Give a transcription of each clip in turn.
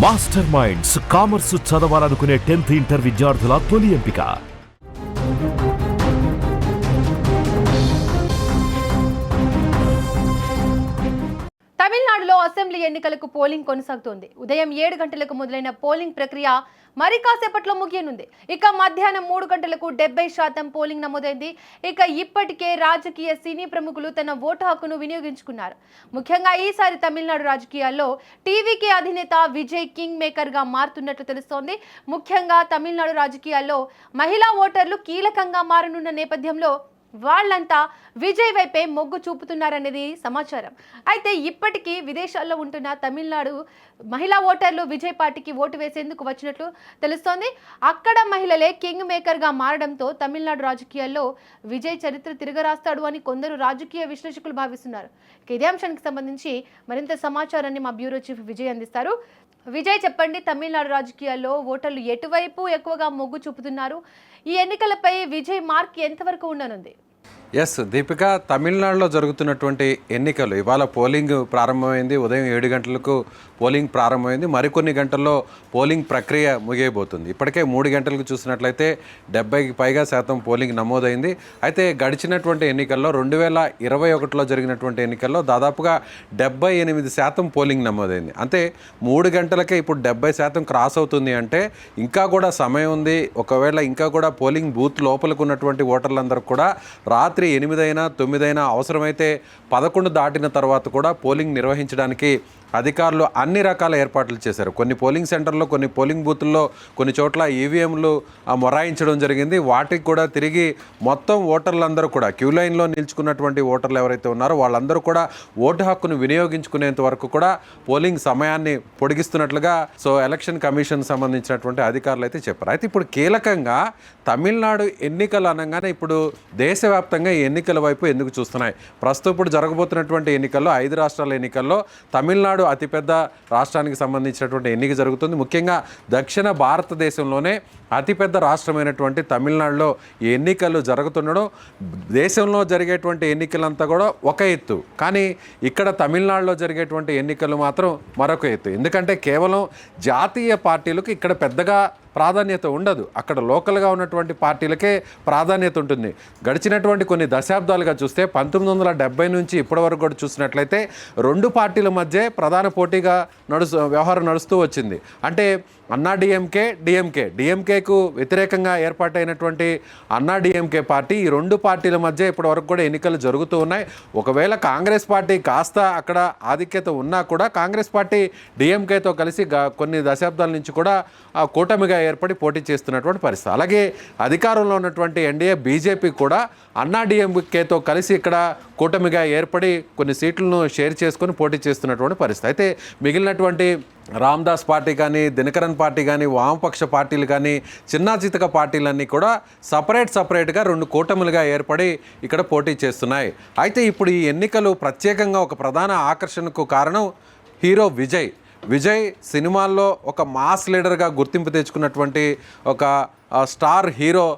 Master minds commerce చదవాలనుకునే 10th inter విద్యార్థుల తొలి ఎంపిక. తమిళనాడులో అసెంబ్లీ ఎన్నికలకు పోలింగ్ కొనసాగుతోంది. ఉదయం 7 గంటలకు మొదలైన పోలింగ్ ప్రక్రియ మరి కాసేపట్లో ముగియనుంది. ఇక మధ్యాహ్నం 3 గంటలకు 70% పోలింగ్ నమోదైంది. ఇక ఇప్పటికే రాజకీయ సినీ ప్రముఖులు తన ఓటు హక్కును వినియోగించుకున్నారు. ముఖ్యంగా ఈసారి తమిళనాడు రాజకీయాల్లో టీవీకే అధినేత విజయ్ కింగ్ మేకర్ గా మారుతున్నట్లు తెలుస్తోంది. ముఖ్యంగా తమిళనాడు రాజకీయాల్లో మహిళా ఓటర్లు కీలకంగా మారనున్న నేపథ్యంలో వాళ్ళంతా విజయ్ వైపే మొగ్గు చూపుతున్నారనేది సమాచారం. అయితే ఇప్పటికీ విదేశాల్లో ఉంటున్న తమిళనాడు మహిళా ఓటర్లు విజయ్ పార్టీకి ఓటు వేసేందుకు వచ్చినట్లు తెలుస్తోంది. అక్కడ మహిళలే కింగ్ మేకర్గా మారడంతో తమిళనాడు రాజకీయాల్లో విజయ్ చరిత్ర తిరగరాస్తాడు అని కొందరు రాజకీయ విశ్లేషకులు భావిస్తున్నారు. ఇదే అంశానికి సంబంధించి మరింత సమాచారాన్ని మా బ్యూరో చీఫ్ విజయ్ అందిస్తారు. విజయ్, చెప్పండి, తమిళనాడు రాజకీయాల్లో ఓటర్లు ఎటువైపు ఎక్కువగా మొగ్గు చూపుతున్నారు? ఈ ఎన్నికలపై విజయ్ మార్క్ ఎంతవరకు ఉండనుంది? ఎస్ దీపిక, తమిళనాడులో జరుగుతున్నటువంటి ఎన్నికలు ఇవాళ పోలింగ్ ప్రారంభమైంది. ఉదయం 7 గంటలకు పోలింగ్ ప్రారంభమైంది. మరికొన్ని గంటల్లో పోలింగ్ ప్రక్రియ ముగియబోతుంది. ఇప్పటికే 3 గంటలకు చూసినట్లయితే 70కి పైగా శాతం పోలింగ్ నమోదైంది. అయితే గడిచినటువంటి ఎన్నికల్లో 2021లో జరిగినటువంటి ఎన్నికల్లో దాదాపుగా 78% పోలింగ్ నమోదైంది. అంటే 3 గంటలకే ఇప్పుడు 70% క్రాస్ అవుతుంది. అంటే ఇంకా కూడా సమయం ఉంది. ఒకవేళ ఇంకా కూడా పోలింగ్ బూత్ లోపలికి ఉన్నటువంటి ఓటర్లందరూ కూడా రాత్రి 8 అయినా 9 అయినా అవసరమైతే 11 దాటిన తర్వాత కూడా పోలింగ్ నిర్వహించడానికి అధికారులు అన్ని రకాల ఏర్పాట్లు చేశారు. కొన్ని పోలింగ్ సెంటర్లో, కొన్ని పోలింగ్ బూతుల్లో, కొన్ని చోట్ల ఈవీఎంలు మొరాయించడం జరిగింది. వాటికి కూడా తిరిగి మొత్తం ఓటర్లందరూ కూడా క్యూ లైన్లో నిల్చుకున్నటువంటి ఓటర్లు ఎవరైతే ఉన్నారో వాళ్ళందరూ కూడా ఓటు హక్కును వినియోగించుకునేంత వరకు కూడా పోలింగ్ సమయాన్ని పొడిగిస్తున్నట్లుగా ఎలక్షన్ కమిషన్ సంబంధించినటువంటి అధికారులు అయితే చెప్పారు. అయితే ఇప్పుడు కీలకంగా తమిళనాడు ఎన్నికలు అనగానే ఇప్పుడు దేశవ్యాప్తంగా ఈ ఎన్నికల వైపు ఎందుకు చూస్తున్నాయి? ప్రస్తుతం ఇప్పుడు జరగబోతున్నటువంటి ఎన్నికల్లో 5 రాష్ట్రాల ఎన్నికల్లో తమిళనాడు అతిపెద్ద రాష్ట్రానికి సంబంధించినటువంటి ఎన్నిక జరుగుతుంది. ముఖ్యంగా దక్షిణ భారతదేశంలోనే అతిపెద్ద రాష్ట్రమైనటువంటి తమిళనాడులో ఈ ఎన్నికలు జరుగుతుండడం, దేశంలో జరిగేటువంటి ఎన్నికలంతా కూడా ఒక ఎత్తు, కానీ ఇక్కడ తమిళనాడులో జరిగేటువంటి ఎన్నికలు మాత్రం మరొక ఎత్తు. ఎందుకంటే కేవలం జాతీయ పార్టీలకు ఇక్కడ పెద్దగా ప్రాధాన్యత ఉండదు. అక్కడ లోకల్గా ఉన్నటువంటి పార్టీలకే ప్రాధాన్యత ఉంటుంది. గడిచినటువంటి కొన్ని దశాబ్దాలుగా చూస్తే 1970 నుంచి ఇప్పటి వరకు కూడా చూసినట్లయితే 2 పార్టీల మధ్య ప్రధాన పోటీగా వ్యవహారం నడుస్తూ వచ్చింది. అంటే అన్నా డిఎంకేకు వ్యతిరేకంగా ఏర్పాటైనటువంటి అన్నా డిఎంకే పార్టీ, ఈ 2 పార్టీల మధ్య ఇప్పటి వరకు కూడా ఎన్నికలు జరుగుతూ ఉన్నాయి. ఒకవేళ కాంగ్రెస్ పార్టీ కాస్త అక్కడ ఆధిక్యత ఉన్నా కూడా కాంగ్రెస్ పార్టీ డిఎంకేతో కలిసి కొన్ని దశాబ్దాల నుంచి కూడా కూటమిగా ఏర్పడి పోటీ చేస్తున్నటువంటి పరిస్థితి. అలాగే అధికారంలో ఉన్నటువంటి ఎన్డీఏ బీజేపీ కూడా అన్నా డిఎంకేతో కలిసి ఇక్కడ కూటమిగా ఏర్పడి కొన్ని సీట్లను షేర్ చేసుకొని పోటీ చేస్తున్నటువంటి పరిస్థితి. అయితే మిగిలినటువంటి రామ్దాస్ పార్టీ కానీ, దినకరన్ పార్టీ కానీ, వామపక్ష పార్టీలు కానీ, చిన్నా చితక పార్టీలన్నీ కూడా సపరేట్గా 2 కూటములుగా ఏర్పడి ఇక్కడ పోటీ చేస్తున్నాయి. అయితే ఇప్పుడు ఈ ఎన్నికలు ప్రత్యేకంగా ఒక ప్రధాన ఆకర్షణకు కారణం హీరో విజయ్ సినిమాల్లో ఒక మాస్ లీడర్గా గుర్తింపు తెచ్చుకున్నటువంటి ఒక స్టార్ హీరో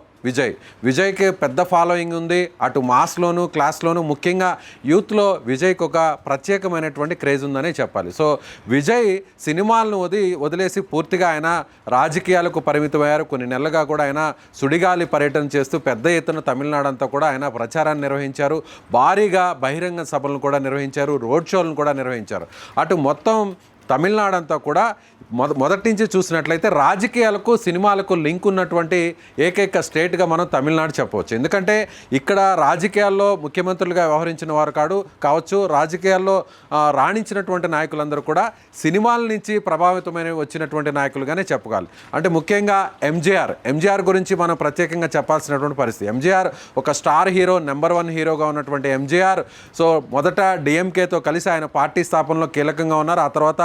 విజయ్కి పెద్ద ఫాలోయింగ్ ఉంది. అటు మాస్లోను, క్లాస్లోను, ముఖ్యంగా యూత్లో విజయ్కి ఒక ప్రత్యేకమైనటువంటి క్రేజ్ ఉందనే చెప్పాలి. సో విజయ్ సినిమాలను వదిలేసి పూర్తిగా ఆయన రాజకీయాలకు పరిమితమయ్యారు. కొన్ని నెలలుగా కూడా ఆయన సుడిగాలి పర్యటన చేస్తూ పెద్ద ఎత్తున తమిళనాడు అంతా కూడా ఆయన ప్రచారాన్ని నిర్వహించారు. భారీగా బహిరంగ సభలను కూడా నిర్వహించారు, రోడ్ షోలను కూడా నిర్వహించారు. అటు మొత్తం తమిళనాడు అంతా కూడా మొదటి నుంచి చూసినట్లయితే రాజకీయాలకు, సినిమాలకు లింక్ ఉన్నటువంటి ఏకైక స్టేట్గా మనం తమిళనాడు చెప్పవచ్చు. ఎందుకంటే ఇక్కడ రాజకీయాల్లో ముఖ్యమంత్రులుగా వ్యవహరించిన వారు కావచ్చు, రాజకీయాల్లో రాణించినటువంటి నాయకులందరూ కూడా సినిమాల నుంచి ప్రభావితమైన వచ్చినటువంటి నాయకులుగానే చెప్పగలరు. అంటే ముఖ్యంగా ఎంజీఆర్ గురించి మనం ప్రత్యేకంగా చెప్పాల్సినటువంటి పరిస్థితి. ఎంజీఆర్ ఒక స్టార్ హీరో, నెంబర్ 1 హీరోగా ఉన్నటువంటి ఎంజీఆర్ మొదట డిఎంకేతో కలిసి ఆయన పార్టీ స్థాపనలో కీలకంగా ఉన్నారు. ఆ తర్వాత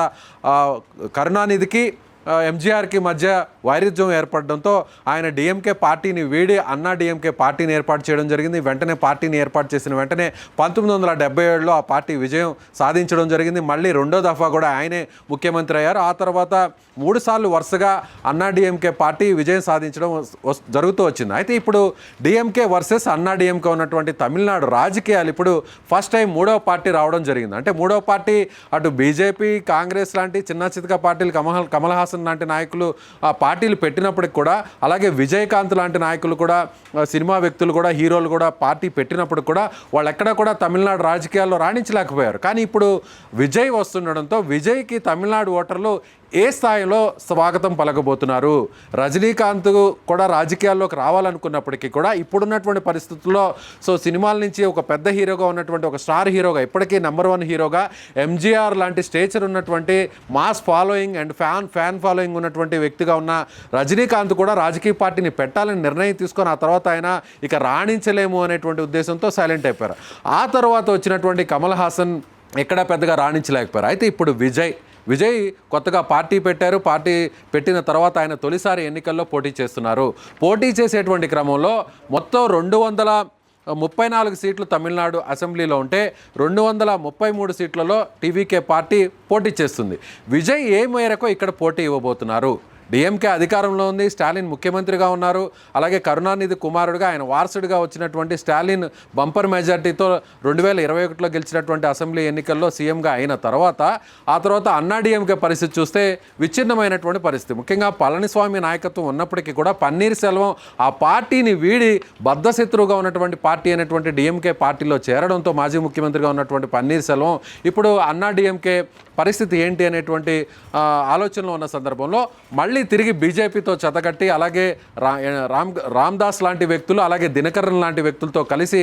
కరుణానిధికి ఎంజీఆర్కి మధ్య వైరుధ్యం ఏర్పడడంతో ఆయన డిఎంకే పార్టీని వీడి అన్నా డిఎంకే పార్టీని ఏర్పాటు చేయడం జరిగింది. వెంటనే పార్టీని ఏర్పాటు చేసిన వెంటనే 1977లో ఆ పార్టీ విజయం సాధించడం జరిగింది. మళ్ళీ రెండో దఫా కూడా ఆయనే ముఖ్యమంత్రి అయ్యారు. ఆ తర్వాత 3 సార్లు వరుసగా అన్నా డిఎంకే పార్టీ విజయం సాధించడం జరుగుతూ వచ్చింది. అయితే ఇప్పుడు డిఎంకే వర్సెస్ అన్నా డిఎంకే ఉన్నటువంటి తమిళనాడు రాజకీయాలు ఇప్పుడు ఫస్ట్ టైం 3వ పార్టీ రావడం జరిగింది. అంటే 3వ పార్టీ అటు బీజేపీ, కాంగ్రెస్ లాంటి చిన్న చితక పార్టీలు, కమల్ హాసన్ లాంటి నాయకులు ఆ పార్టీలు పెట్టినప్పటికి కూడా, అలాగే విజయకాంత్ లాంటి నాయకులు కూడా, సినిమా వ్యక్తులు కూడా, హీరోలు కూడా పార్టీ పెట్టినప్పుడు కూడా వాళ్ళు ఎక్కడ కూడా తమిళనాడు రాజకీయాల్లో రాణించలేకపోయారు. కానీ ఇప్పుడు విజయ్ వస్తుండడంతో విజయ్కి తమిళనాడు ఓటర్లు ఏ స్థాయిలో స్వాగతం పలకబోతున్నారు. రజనీకాంత్ కూడా రాజకీయాల్లోకి రావాలనుకున్నప్పటికీ కూడా ఇప్పుడున్నటువంటి పరిస్థితుల్లో సినిమాల నుంచి ఒక పెద్ద హీరోగా ఉన్నటువంటి ఒక స్టార్ హీరోగా, ఇప్పటికీ నెంబర్ 1 హీరోగా ఎంజీఆర్ లాంటి స్టేచర్ ఉన్నటువంటి mass following and fan following ఉన్నటువంటి వ్యక్తిగా ఉన్న రజనీకాంత్ కూడా రాజకీయ పార్టీని పెట్టాలని నిర్ణయం తీసుకొని ఆ తర్వాత ఆయన ఇక రాణించలేము అనేటువంటి ఉద్దేశంతో సైలెంట్ అయిపోయారు. ఆ తర్వాత వచ్చినటువంటి కమల్ హాసన్ ఎక్కడా పెద్దగా రాణించలేకపోయారు. అయితే ఇప్పుడు విజయ్ కొత్తగా పార్టీ పెట్టారు. పార్టీ పెట్టిన తర్వాత ఆయన తొలిసారి ఎన్నికల్లో పోటీ చేస్తున్నారు. పోటీ చేసేటువంటి క్రమంలో మొత్తం 234 సీట్లు తమిళనాడు అసెంబ్లీలో ఉంటే 233 సీట్లలో టీవీకే పార్టీ పోటీ చేస్తుంది. విజయ్ ఏ మేరకు ఇక్కడ పోటీ ఇవ్వబోతున్నారు? డిఎంకే అధికారంలో ఉంది, స్టాలిన్ ముఖ్యమంత్రిగా ఉన్నారు. అలాగే కరుణానిధి కుమారుడిగా ఆయన వారసుడిగా వచ్చినటువంటి స్టాలిన్ బంపర్ మెజార్టీతో 2021లో గెలిచినటువంటి అసెంబ్లీ ఎన్నికల్లో సీఎంగా అయిన తర్వాత ఆ తర్వాత అన్నా డిఎంకే పరిస్థితి చూస్తే విచ్ఛిన్నమైనటువంటి పరిస్థితి. ముఖ్యంగా పళనిస్వామి నాయకత్వం ఉన్నప్పటికీ కూడా పన్నీర్ సెల్వం ఆ పార్టీని వీడి బద్ధశత్రువుగా ఉన్నటువంటి పార్టీ అయినటువంటి డిఎంకే పార్టీలో చేరడంతో మాజీ ముఖ్యమంత్రిగా ఉన్నటువంటి పన్నీర్ సెల్వం ఇప్పుడు అన్నా డిఎంకే పరిస్థితి ఏంటి అనేటువంటి ఆలోచనలో ఉన్న సందర్భంలో మళ్ళీ తిరిగి బీజేపీతో చెతకట్టి, అలాగే రామ్దాస్ లాంటి వ్యక్తులు, అలాగే దినకరన్ లాంటి వ్యక్తులతో కలిసి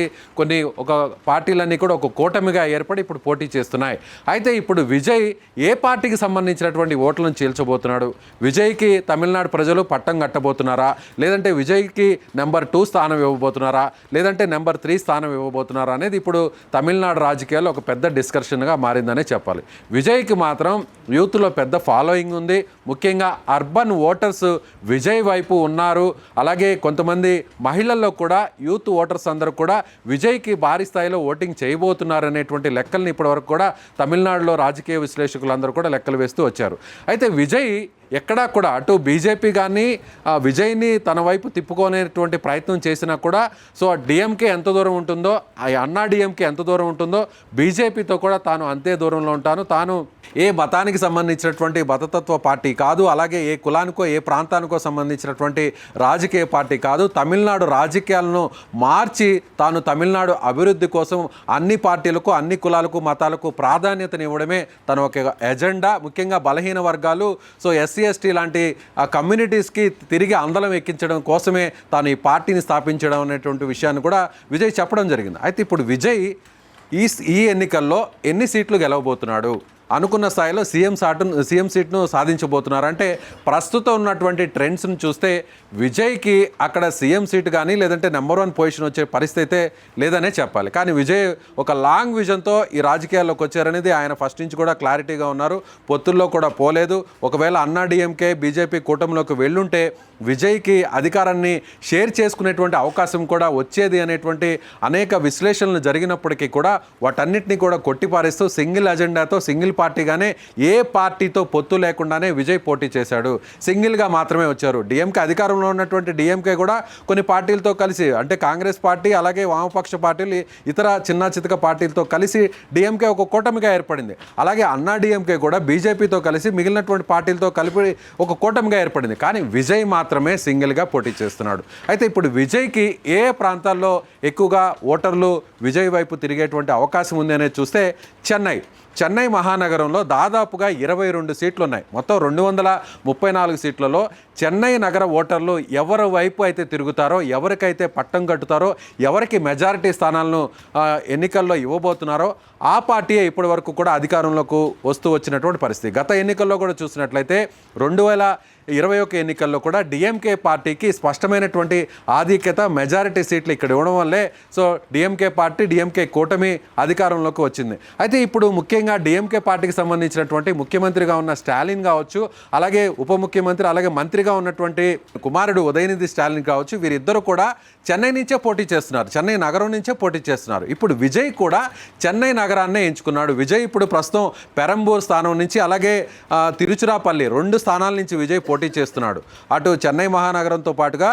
ఒక పార్టీలన్నీ కూడా ఒక కూటమిగా ఏర్పడి ఇప్పుడు పోటీ చేస్తున్నాయి. అయితే ఇప్పుడు విజయ్ ఏ పార్టీకి సంబంధించినటువంటి ఓట్లను చీల్చబోతున్నాడు? విజయ్కి తమిళనాడు ప్రజలు పట్టం కట్టబోతున్నారా, లేదంటే విజయ్కి నెంబర్ 2 స్థానం ఇవ్వబోతున్నారా, లేదంటే నెంబర్ 3 స్థానం ఇవ్వబోతున్నారా అనేది ఇప్పుడు తమిళనాడు రాజకీయాల్లో ఒక పెద్ద డిస్కషన్గా మారిందనే చెప్పాలి. విజయ్కి మాత్రం యూత్లో పెద్ద ఫాలోయింగ్ ఉంది. ముఖ్యంగా అర్బన్ ఓటర్స్ విజయ్ వైపు ఉన్నారు. అలాగే కొంతమంది మహిళల్లో కూడా యూత్ ఓటర్స్ అందరూ కూడా విజయ్కి భారీ స్థాయిలో ఓటింగ్ చేయబోతున్నారు అనేటువంటి లెక్కల్ని ఇప్పటివరకు కూడా తమిళనాడులో రాజకీయ విశ్లేషకులందరూ కూడా లెక్కలు వేస్తూ వచ్చారు. అయితే విజయ్ ఎక్కడా కూడా అటు బీజేపీ కానీ విజయ్ని తన వైపు తిప్పుకునేటువంటి ప్రయత్నం చేసినా కూడా డిఎంకే ఎంత దూరం ఉంటుందో, అన్నా డిఎంకే ఎంత దూరం ఉంటుందో, బీజేపీతో కూడా తాను అంతే దూరంలో ఉంటాను. తాను ఏ మతానికి సంబంధించినటువంటి మతతత్వ పార్టీ కాదు, అలాగే ఏ కులానికో ఏ ప్రాంతానికో సంబంధించినటువంటి రాజకీయ పార్టీ కాదు. తమిళనాడు రాజకీయాలను మార్చి తాను తమిళనాడు అభివృద్ధి కోసం అన్ని పార్టీలకు, అన్ని కులాలకు, మతాలకు ప్రాధాన్యతనివ్వడమే తన ఒక ఎజెండా. ముఖ్యంగా బలహీన వర్గాలు, ఎస్సీ/ఎస్టీ లాంటి కమ్యూనిటీస్కి తిరిగి అందలం ఎక్కించడం కోసమే తాను ఈ పార్టీని స్థాపించడం అనేటువంటి విషయాన్ని కూడా విజయ్ చెప్పడం జరిగింది. అయితే ఇప్పుడు విజయ్ ఈ ఎన్నికల్లో ఎన్ని సీట్లు గెలవబోతున్నాడు? అనుకున్న స్థాయిలో సీఎం సీట్ను సాధించబోతున్నారంటే ప్రస్తుతం ఉన్నటువంటి ట్రెండ్స్ను చూస్తే విజయ్కి అక్కడ సీఎం సీట్ కానీ లేదంటే నెంబర్ 1 పొజిషన్ వచ్చే పరిస్థితి అయితే లేదనే చెప్పాలి. కానీ విజయ్ ఒక లాంగ్ విజన్తో ఈ రాజకీయాల్లోకి వచ్చారనేది ఆయన ఫస్ట్ నుంచి కూడా క్లారిటీగా ఉన్నారు. పొత్తుల్లో కూడా పోలేదు. ఒకవేళ అన్నా డిఎంకే బీజేపీ కూటమిలోకి వెళ్ళుంటే విజయ్కి అధికారాన్ని షేర్ చేసుకునేటువంటి అవకాశం కూడా వచ్చేది అనేటువంటి అనేక విశ్లేషణలు జరిగినప్పటికీ కూడా వాటన్నిటిని కూడా కొట్టిపారేస్తూ సింగిల్ అజెండాతో, సింగిల్ పార్టీగానే, ఏ పార్టీతో పొత్తు లేకుండానే విజయ్ పోటీ చేశాడు. సింగిల్గా మాత్రమే వచ్చారు. డిఎంకే అధికారంలో ఉన్నటువంటి డిఎంకే కూడా కొన్ని పార్టీలతో కలిసి, అంటే కాంగ్రెస్ పార్టీ అలాగే వామపక్ష పార్టీలు, ఇతర చిన్న చితక పార్టీలతో కలిసి డిఎంకే ఒక కూటమిగా ఏర్పడింది. అలాగే అన్నా డిఎంకే కూడా బీజేపీతో కలిసి మిగిలినటువంటి పార్టీలతో కలిపి ఒక కూటమిగా ఏర్పడింది. కానీ విజయ్ మాత్రమే సింగిల్గా పోటీ చేస్తున్నాడు. అయితే ఇప్పుడు విజయ్కి ఏ ప్రాంతాల్లో ఎక్కువగా ఓటర్లు విజయ్ వైపు తిరిగేటువంటి అవకాశం ఉంది అనేది చూస్తే చెన్నై మహానగరంలో దాదాపుగా 22 సీట్లు ఉన్నాయి. మొత్తం 234 సీట్లలో చెన్నై నగర ఓటర్లు ఎవరి వైపు అయితే తిరుగుతారో, ఎవరికైతే పట్టం కట్టుతారో, ఎవరికి మెజారిటీ స్థానాలను ఎన్నికల్లో ఇవ్వబోతున్నారో ఆ పార్టీయే ఇప్పటి వరకు కూడా అధికారంలోకి వస్తూ వచ్చినటువంటి పరిస్థితి. గత ఎన్నికల్లో కూడా చూసినట్లయితే 2021 ఎన్నికల్లో కూడా డిఎంకే పార్టీకి స్పష్టమైనటువంటి ఆధిక్యత, మెజారిటీ సీట్లు ఇక్కడ ఇవ్వడం వల్లే సో డిఎంకే పార్టీ, డిఎంకే కూటమి అధికారంలోకి వచ్చింది. అయితే ఇప్పుడు ముఖ్యంగా డిఎంకే పార్టీకి సంబంధించినటువంటి ముఖ్యమంత్రిగా ఉన్న స్టాలిన్ కావచ్చు, అలాగే ఉప ముఖ్యమంత్రి, అలాగే మంత్రిగా ఉన్నటువంటి కుమారుడు ఉదయనిధి స్టాలిన్ కావచ్చు, వీరిద్దరూ కూడా చెన్నై నుంచే పోటీ చేస్తున్నారు, చెన్నై నగరం నుంచే పోటీ చేస్తున్నారు. ఇప్పుడు విజయ్ కూడా చెన్నై నగరాన్నే ఎంచుకున్నాడు. విజయ్ ఇప్పుడు ప్రస్తుతం పెరంబూర్ స్థానం నుంచి, అలాగే తిరుచిరాపల్లి 2 స్థానాల నుంచి విజయ్ పోటీ చేస్తున్నాడు. అటు చెన్నై మహానగరంతో పాటుగా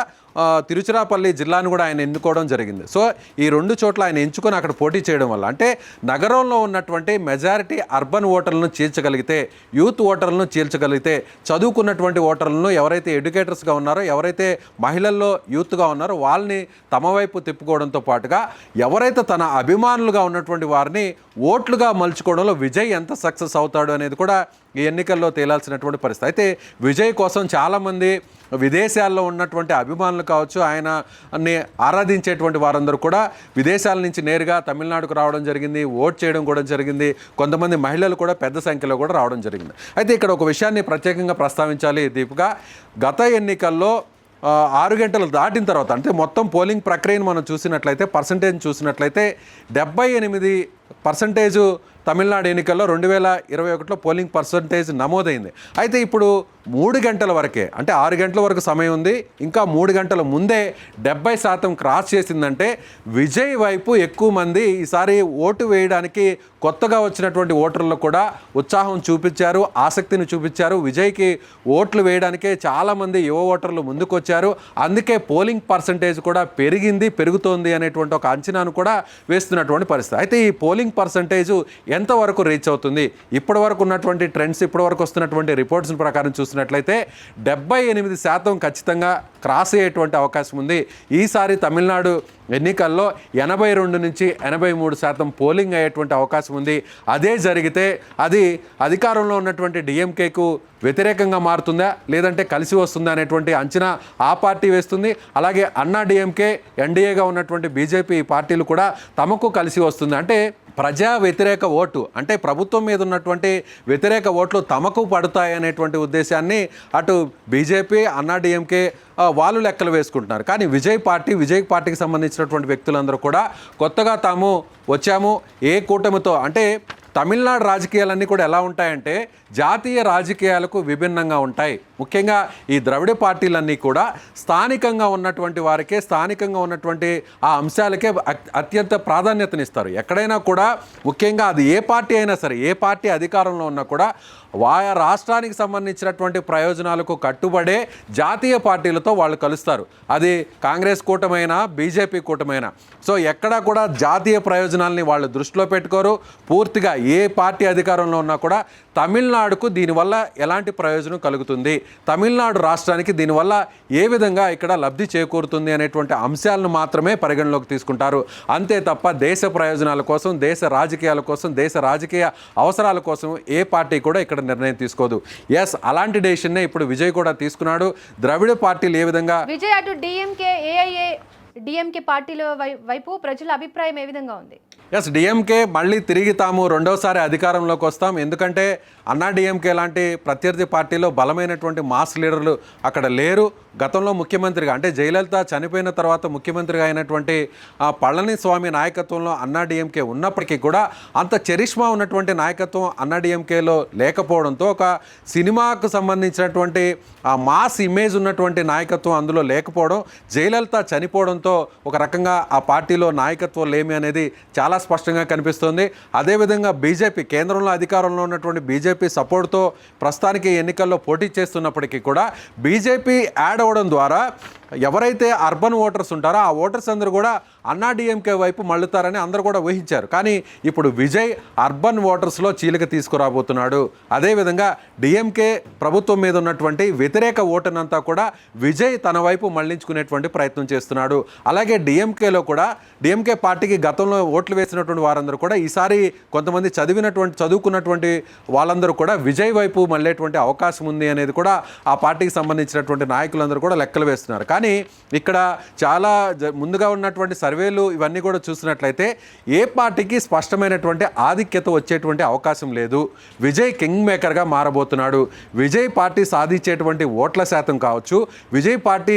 తిరుచిరాపల్లి జిల్లాను కూడా ఆయన ఎన్నుకోవడం జరిగింది. సో ఈ 2 చోట్ల ఆయన ఎంచుకొని అక్కడ పోటీ చేయడం వల్ల అంటే నగరంలో ఉన్నటువంటి మెజారిటీ అర్బన్ ఓటర్లను చీల్చగలిగితే, యూత్ ఓటర్లను చీల్చగలిగితే, చదువుకున్నటువంటి ఓటర్లను ఎవరైతే ఎడ్యుకేటర్స్గా ఉన్నారో, ఎవరైతే మహిళల్లో యూత్గా ఉన్నారో వాళ్ళని తమ వైపు తిప్పుకోవడంతో పాటుగా ఎవరైతే తన అభిమానులుగా ఉన్నటువంటి వారిని ఓట్లుగా మలుచుకోవడంలో విజయ్ ఎంత సక్సెస్ అవుతాడు అనేది కూడా ఈ ఎన్నికల్లో తేలాల్సినటువంటి పరిస్థితి. అయితే విజయ్ కోసం చాలామంది విదేశాల్లో ఉన్నటువంటి అభిమానులు కావచ్చు, ఆయనని ఆరాధించేటువంటి వారందరూ కూడా విదేశాల నుంచి నేరుగా తమిళనాడుకు రావడం జరిగింది, ఓట్ చేయడం కూడా జరిగింది. కొంతమంది మహిళలు కూడా పెద్ద సంఖ్యలో కూడా రావడం జరిగింది. అయితే ఇక్కడ ఒక విషయాన్ని ప్రత్యేకంగా ప్రస్తావించాలి దీపిక. గత ఎన్నికల్లో 6 గంటలు దాటిన తర్వాత అంటే మొత్తం పోలింగ్ ప్రక్రియను మనం చూసినట్లయితే, పర్సంటేజ్ చూసినట్లయితే 78% తమిళనాడు ఎన్నికల్లో 2021లో పోలింగ్ పర్సంటేజ్ నమోదైంది. అయితే ఇప్పుడు 3 గంటల వరకే, అంటే 6 గంటల వరకు సమయం ఉంది, ఇంకా 3 గంటల ముందే 70% క్రాస్ చేసిందంటే విజయ్ వైపు ఎక్కువ మంది ఈసారి ఓటు వేయడానికి కొత్తగా వచ్చినటువంటి ఓటర్లు కూడా ఉత్సాహం చూపించారు, ఆసక్తిని చూపించారు. విజయ్కి ఓట్లు వేయడానికే చాలామంది యువ ఓటర్లు ముందుకు వచ్చారు. అందుకే పోలింగ్ పర్సంటేజ్ కూడా పెరుగుతోంది అనేటువంటి ఒక అంచనాను కూడా వేస్తున్నటువంటి పరిస్థితి. అయితే ఈ పోలింగ్ పర్సంటేజ్ ఎంతవరకు రీచ్ అవుతుంది? ఇప్పటి వరకు ఉన్నటువంటి ట్రెండ్స్, ఇప్పటి వరకు వస్తున్నటువంటి రిపోర్ట్స్ ప్రకారం చూసినట్లయితే 78% ఖచ్చితంగా క్రాస్ అయ్యేటువంటి అవకాశం ఉంది. ఈసారి తమిళనాడు ఎన్నికల్లో 82 నుంచి 83% పోలింగ్ అయ్యేటువంటి అవకాశం ఉంది. అదే జరిగితే అది అధికారంలో ఉన్నటువంటి డిఎంకేకు వ్యతిరేకంగా మారుతుందా, లేదంటే కలిసి వస్తుందా అనేటువంటి అంచనా ఆ పార్టీ వేస్తుంది. అలాగే అన్నా డిఎంకే, ఎన్డీఏగా ఉన్నటువంటి బీజేపీ పార్టీలు కూడా తమకు కలిసి వస్తుంది. అంటే ప్రజా వ్యతిరేక ఓటు, అంటే ప్రభుత్వం మీద ఉన్నటువంటి వ్యతిరేక ఓట్లు తమకు పడతాయి అనేటువంటి ఉద్దేశాన్ని అటు బీజేపీ, అన్నా డిఎంకే వాళ్ళు లెక్కలు వేసుకుంటున్నారు. కానీ విజయ్ పార్టీకి సంబంధించినటువంటి వ్యక్తులందరూ కూడా కొత్తగా తాము వచ్చాము ఏ కూటమితో, అంటే తమిళనాడు రాజకీయాలన్నీ కూడా ఎలా ఉంటాయంటే జాతీయ రాజకీయాలకు విభిన్నంగా ఉంటాయి. ముఖ్యంగా ఈ ద్రవిడ పార్టీలన్నీ కూడా స్థానికంగా ఉన్నటువంటి వారికే, స్థానికంగా ఉన్నటువంటి ఆ అంశాలకే అత్యంత ప్రాధాన్యతనిస్తారు. ఎక్కడైనా కూడా ముఖ్యంగా అది ఏ పార్టీ అయినా సరే, ఏ పార్టీ అధికారంలో ఉన్నా కూడా ఆయా రాష్ట్రానికి సంబంధించినటువంటి ప్రయోజనాలకు కట్టుబడే జాతీయ పార్టీలతో వాళ్ళు కలుస్తారు. అది కాంగ్రెస్ కూటమైనా, బీజేపీ కూటమైనా. సో ఎక్కడా కూడా జాతీయ ప్రయోజనాల్ని వాళ్ళు దృష్టిలో పెట్టుకోరు. పూర్తిగా ఏ పార్టీ అధికారంలో ఉన్నా కూడా తమిళనాడుకు దీనివల్ల ఎలాంటి ప్రయోజనం కలుగుతుంది, తమిళనాడు రాష్ట్రానికి దీనివల్ల ఏ విధంగా ఇక్కడ లబ్ధి చేకూరుతుంది అనేటువంటి అంశాలను మాత్రమే పరిగణలోకి తీసుకుంటారు. అంతే తప్ప దేశ ప్రయోజనాల కోసం, దేశ రాజకీయాల కోసం, దేశ రాజకీయ అవసరాల కోసం ఏ పార్టీ కూడా ఇక్కడ నిర్ణయం తీసుకోదు. ఎస్, అలాంటి డెసిషన్నే ఇప్పుడు విజయ్ కూడా తీసుకున్నాడు. ద్రవిడ పార్టీలు ఏ విధంగా విజయ్ అటు డిఎంకే, ఏఐఏ, డిఎంకే పార్టీల వైపు ప్రజల అభిప్రాయం ఏ విధంగా ఉంది? ఎస్, డిఎంకే మళ్ళీ తిరిగి తాము రెండోసారి అధికారంలోకి వస్తాం. ఎందుకంటే అన్నా డిఎంకే లాంటి ప్రత్యర్థి పార్టీలో బలమైనటువంటి మాస్ లీడర్లు అక్కడ లేరు. గతంలో ముఖ్యమంత్రిగా, అంటే జయలలిత చనిపోయిన తర్వాత ముఖ్యమంత్రిగా అయినటువంటి పళనిస్వామి నాయకత్వంలో అన్నా డిఎంకే ఉన్నప్పటికీ కూడా అంత చరిష్మా ఉన్నటువంటి నాయకత్వం అన్నా డిఎంకేలో లేకపోవడంతో, ఒక సినిమాకు సంబంధించినటువంటి ఆ మాస్ ఇమేజ్ ఉన్నటువంటి నాయకత్వం అందులో లేకపోవడం, జయలలిత చనిపోవడంతో ఒక రకంగా ఆ పార్టీలో నాయకత్వం లేమి అనేది చాలా స్పష్టంగా కనిపిస్తుంది. అదేవిధంగా బీజేపీ, కేంద్రంలో అధికారంలో ఉన్నటువంటి బీజేపీ సపోర్ట్తో ప్రస్తుతానికి ఎన్నికల్లో పోటీ చేస్తున్నప్పటికీ కూడా బీజేపీ యాడ్ అవ్వడం ద్వారా ఎవరైతే అర్బన్ ఓటర్స్ ఉంటారో ఆ ఓటర్స్ అందరూ కూడా అన్నా డిఎంకే వైపు మళ్ళుతారని అందరూ కూడా ఊహించారు. కానీ ఇప్పుడు విజయ్ అర్బన్ ఓటర్స్లో చీలిక తీసుకురాబోతున్నాడు. అదేవిధంగా డిఎంకే ప్రభుత్వం మీద ఉన్నటువంటి వ్యతిరేక ఓటునంతా కూడా విజయ్ తన వైపు మళ్లించుకునేటువంటి ప్రయత్నం చేస్తున్నాడు. అలాగే డిఎంకేలో కూడా, డిఎంకే పార్టీకి గతంలో ఓట్లు వేసినటువంటి వారందరూ కూడా ఈసారి కొంతమంది చదువుకున్నటువంటి వాళ్ళందరూ కూడా విజయ్ వైపు మళ్ళేటువంటి అవకాశం ఉంది అనేది కూడా ఆ పార్టీకి సంబంధించినటువంటి నాయకులందరూ కూడా లెక్కలు వేస్తున్నారు. కానీ ఇక్కడ చాలా ముందుగా ఉన్నటువంటి సర్వేలు ఇవన్నీ కూడా చూసినట్లయితే ఏ పార్టీకి స్పష్టమైనటువంటి ఆధిక్యత వచ్చేటువంటి అవకాశం లేదు. విజయ్ కింగ్ మేకర్గా మారబోతున్నాడు. విజయ్ పార్టీ సాధించేటువంటి ఓట్ల శాతం కావచ్చు, విజయ్ పార్టీ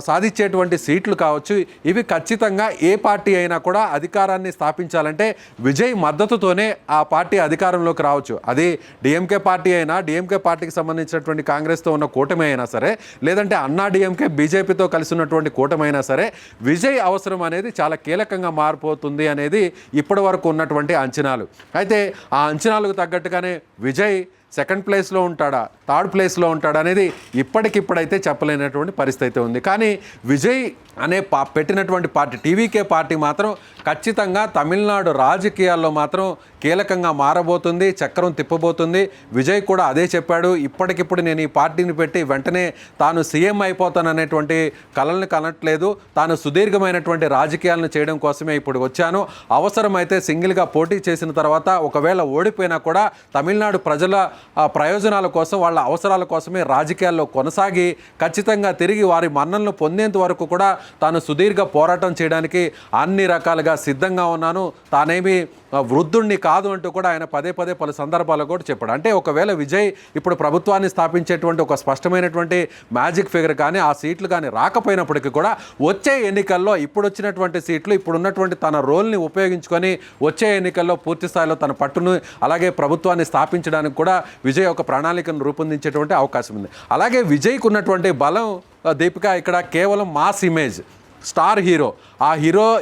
సాధించేటువంటి సీట్లు కావచ్చు, ఇవి ఖచ్చితంగా ఏ పార్టీ అయినా కూడా అధికారాన్ని స్థాపించాలంటే విజయ్ మద్దతుతోనే ఆ పార్టీ అధికారంలోకి రావచ్చు. అది డిఎంకే పార్టీ అయినా, డిఎంకే పార్టీకి సంబంధించినటువంటి కాంగ్రెస్తో ఉన్న కూటమి అయినా సరే, లేదంటే అన్నా డిఎంకే బీజేపీతో కలిసి ఉన్నటువంటి కూటమి అయినా సరే, విజయ్ అవసరం అనేది చాలా కీలకంగా మారిపోతుంది అనేది ఇప్పటి వరకు ఉన్నటువంటి అంచనాలు. అయితే ఆ అంచనాలకు తగ్గట్టుగానే విజయ్ సెకండ్ ప్లేస్లో ఉంటాడా, థర్డ్ ప్లేస్లో ఉంటాడా అనేది ఇప్పటికిప్పుడైతే చెప్పలేనటువంటి పరిస్థితి ఉంది. కానీ విజయ్ అనే పెట్టినటువంటి పార్టీ టీవీకే పార్టీ మాత్రం ఖచ్చితంగా తమిళనాడు రాజకీయాల్లో మాత్రం కీలకంగా మారబోతుంది, చక్రం తిప్పబోతుంది. విజయ్ కూడా అదే చెప్పాడు. ఇప్పటికిప్పుడు నేను ఈ పార్టీని పెట్టి వెంటనే తాను సీఎం అయిపోతాననేటువంటి కలల్ని కనట్లేదు. తాను సుదీర్ఘమైనటువంటి రాజకీయాలను చేయడం కోసమే ఇప్పుడు వచ్చాను. అవసరమైతే సింగిల్గా పోటీ చేసిన తర్వాత ఒకవేళ ఓడిపోయినా కూడా తమిళనాడు ప్రజల ప్రయోజనాల కోసం, వాళ్ళ అవసరాల కోసమే రాజకీయాల్లో కొనసాగి ఖచ్చితంగా తిరిగి వారి మన్ననలు పొందేంత వరకు కూడా తాను సుదీర్ఘ పోరాటం చేయడానికి అన్ని రకాలుగా సిద్ధంగా ఉన్నాను. తానేమి వృద్ధుణ్ణి కాదు అంటూ కూడా ఆయన పదే పదే పలు సందర్భాల్లో కూడా చెప్పాడు. అంటే ఒకవేళ విజయ్ ఇప్పుడు ప్రభుత్వాన్ని స్థాపించేటువంటి ఒక స్పష్టమైనటువంటి మ్యాజిక్ ఫిగర్ కానీ ఆ సీట్లు కానీ రాకపోయినప్పటికీ కూడా వచ్చే ఎన్నికల్లో ఇప్పుడు వచ్చినటువంటి సీట్లు, ఇప్పుడున్నటువంటి తన రోల్ని ఉపయోగించుకొని వచ్చే ఎన్నికల్లో పూర్తి స్థాయిలో తన పట్టును అలాగే ప్రభుత్వాన్ని స్థాపించడానికి కూడా విజయ్ ఒక ప్రణాళికను రూపొందించేటువంటి అవకాశం ఉంది. అలాగే విజయ్కు ఉన్నటువంటి బలం దీపిక ఇక్కడ కేవలం మాస్ ఇమేజ్, స్టార్ హీరో. ఆ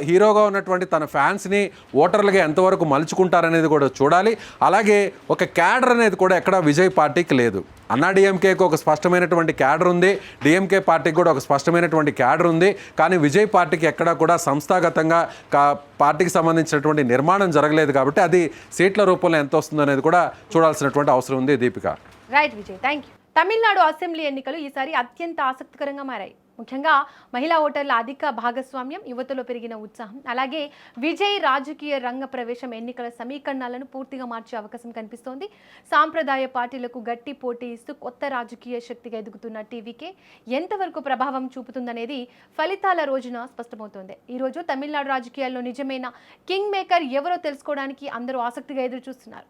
హీరోగా ఉన్నటువంటి తన ఫ్యాన్స్ని ఓటర్లుగా ఎంతవరకు మలుచుకుంటారనేది కూడా చూడాలి. అలాగే ఒక క్యాడర్ అనేది కూడా ఎక్కడ విజయ్ పార్టీకి లేదు. అన్నా డిఎంకేకి ఒక స్పష్టమైనటువంటి క్యాడర్ ఉంది, డిఎంకే పార్టీకి కూడా ఒక స్పష్టమైనటువంటి క్యాడర్ ఉంది. కానీ విజయ్ పార్టీకి ఎక్కడా కూడా సంస్థాగతంగా పార్టీకి సంబంధించినటువంటి నిర్మాణం జరగలేదు. కాబట్టి అది సీట్ల రూపంలో ఎంత వస్తుందో అనేది కూడా చూడాల్సినటువంటి అవసరం ఉంది Deepika. Right Vijay, thank you. Tamil Nadu assembly ఎన్నికలు ఈసారి అత్యంత ఆసక్తికరంగా మారాయి. ముఖ్యంగా మహిళా ఓటర్ల అధిక భాగస్వామ్యం, యువతలో పెరిగిన ఉత్సాహం, అలాగే విజయ్ రాజకీయ రంగ ప్రవేశం ఎన్నికల సమీకరణాలను పూర్తిగా మార్చే అవకాశం కనిపిస్తోంది. సాంప్రదాయ పార్టీలకు గట్టి పోటీ ఇస్తూ కొత్త రాజకీయ శక్తిగా ఎదుగుతున్న టీవీకే ఎంతవరకు ప్రభావం చూపుతుందనేది ఫలితాల రోజున స్పష్టమవుతోంది. ఈరోజు తమిళనాడు రాజకీయాల్లో నిజమైన కింగ్ మేకర్ ఎవరో తెలుసుకోవడానికి అందరూ ఆసక్తిగా ఎదురు చూస్తున్నారు.